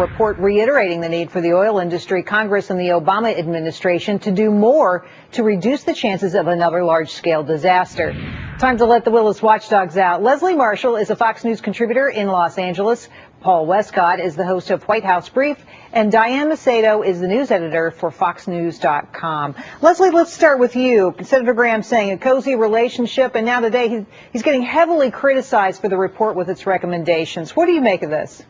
Report reiterating the need for the oil industry, Congress, and the Obama administration to do more to reduce the chances of another large-scale disaster. Time to let the Willis watchdogs out. Leslie Marshall is a Fox News contributor in Los Angeles. Paul Westcott is the host of White House Brief, and Diane Macedo is the news editor for FoxNews.com. Leslie, let's start with you. Senator Graham saying a cozy relationship, and now today he's getting heavily criticized for the report with its recommendations. What do you make of this?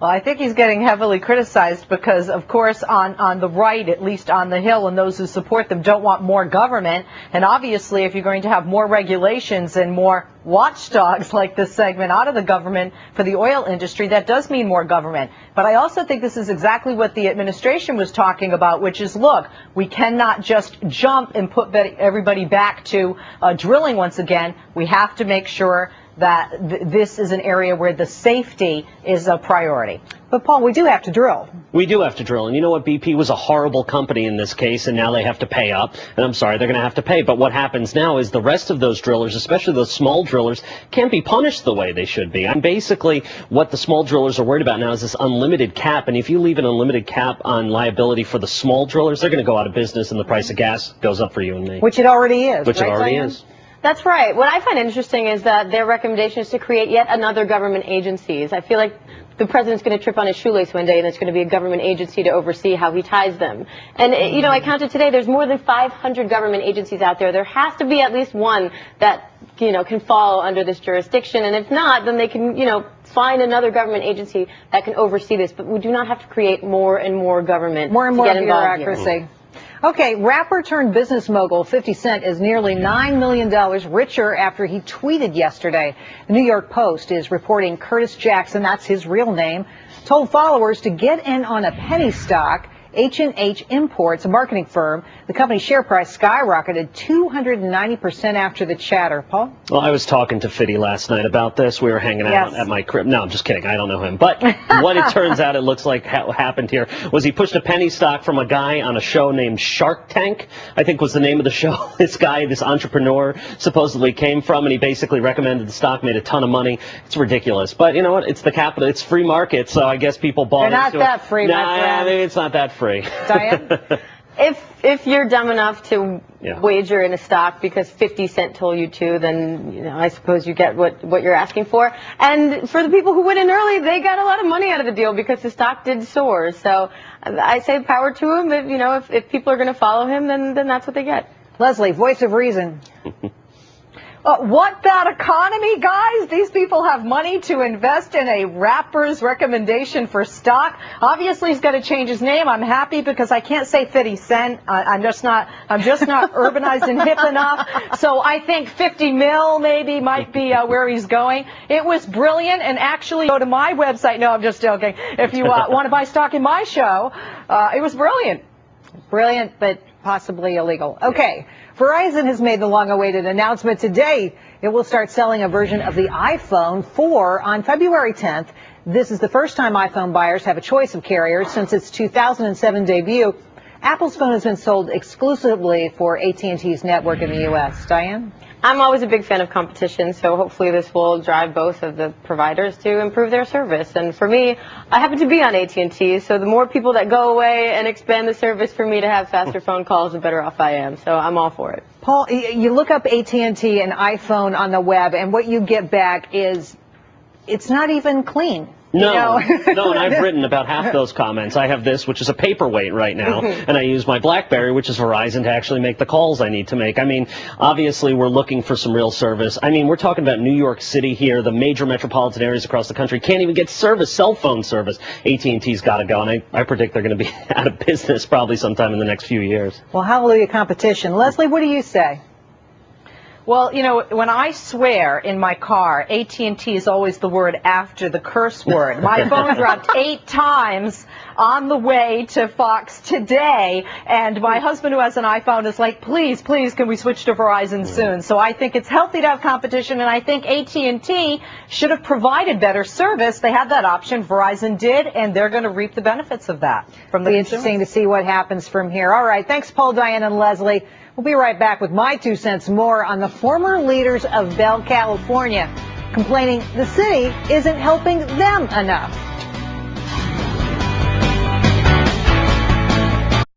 Well, I think he's getting heavily criticized because, of course, on the right, at least on the Hill, and those who support them don't want more government. And obviously, if you're going to have more regulations and more watchdogs like this segment out of the government for the oil industry, that does mean more government. But I also think this is exactly what the administration was talking about, which is, look, we cannot just jump and put everybody back to drilling once again. We have to make sure that this is an area where the safety is a priority. But, Paul, we do have to drill. We do have to drill. And you know what? BP was a horrible company in this case, and now they have to pay up. And I'm sorry, they're going to have to pay. But what happens now is the rest of those drillers, especially those small drillers, can't be punished the way they should be. And basically, what the small drillers are worried about now is this unlimited cap. And if you leave an unlimited cap on liability for the small drillers, they're going to go out of business, and the price of gas goes up for you and me. Which it already is. Which it already is. That's right. What I find interesting is that their recommendation is to create yet another government agencies. I feel like the president's going to trip on his shoelace one day, and it's going to be a government agency to oversee how he ties them. And, you know, I counted today, there's more than 500 government agencies out there. There has to be at least one that, you know, can fall under this jurisdiction. And if not, then they can, you know, find another government agency that can oversee this. But we do not have to create more and more government more and more to get involved bureaucracy. Here. Okay, rapper turned business mogul 50 Cent is nearly $9 million richer after he tweeted yesterday. The New York Post is reporting Curtis Jackson, that's his real name, told followers to get in on a penny stock. H&H Imports, a marketing firm, the company's share price skyrocketed 290% after the chatter. Paul? Well, I was talking to Fiddy last night about this. We were hanging out at my crib. No, I'm just kidding. I don't know him. But what it turns out it looks like happened here was he pushed a penny stock from a guy on a show named Shark Tank, I think was the name of the show. This guy, this entrepreneur, supposedly came from, and he basically recommended the stock, made a ton of money. It's ridiculous. But you know what? It's the capital. It's free market, so I guess people bought into it. They're not that free, my friend. It's not that free. Diane? If you're dumb enough to wager in a stock because 50 Cent told you to, then, you know, I suppose you get what you're asking for. And for the people who went in early, they got a lot of money out of the deal because the stock did soar. So I say power to him. If, you know, if people are going to follow him, then that's what they get. Leslie, voice of reason. What bad economy, guys? These people have money to invest in a rapper's recommendation for stock. Obviously, he's got to change his name. I'm happy because I can't say 50 Cent. I'm just not urbanized and hip enough. So I think 50 mil maybe might be where he's going. It was brilliant, and actually go to my website. No, I'm just joking. If you want to buy stock in my show, it was brilliant. Brilliant, but possibly illegal. Okay. Verizon has made the long-awaited announcement today. It will start selling a version of the iPhone 4 on February 10th. This is the first time iPhone buyers have a choice of carriers since its 2007 debut. Apple's phone has been sold exclusively for AT&T's network in the U.S. Diane? I'm always a big fan of competition, so hopefully this will drive both of the providers to improve their service. And for me, I happen to be on AT&T, so the more people that go away and expand the service for me to have faster phone calls, the better off I am. So I'm all for it. Paul, you look up AT&T and iPhone on the web, and what you get back is it's not even clean. No, and I've written about half those comments. I have this, which is a paperweight right now, and I use my BlackBerry, which is Verizon, to actually make the calls I need to make. I mean, obviously, we're looking for some real service. I mean, we're talking about New York City here. The major metropolitan areas across the country can't even get service, cell phone service. AT&T's got to go, and I predict they're going to be out of business probably sometime in the next few years. Well, hallelujah competition. Leslie, what do you say? Well, you know, when I swear in my car, AT&T is always the word after the curse word. My phone dropped 8 times on the way to Fox today, and my husband, who has an iPhone, is like, please, can we switch to Verizon soon? So I think it's healthy to have competition, and I think AT&T should have provided better service. They had that option. Verizon did, and they're going to reap the benefits of that from the consumers. Interesting to see what happens from here. All right, thanks, Paul, Diane, and Leslie. We'll be right back with my 2 cents more on the former leaders of Bell, California, complaining the city isn't helping them enough.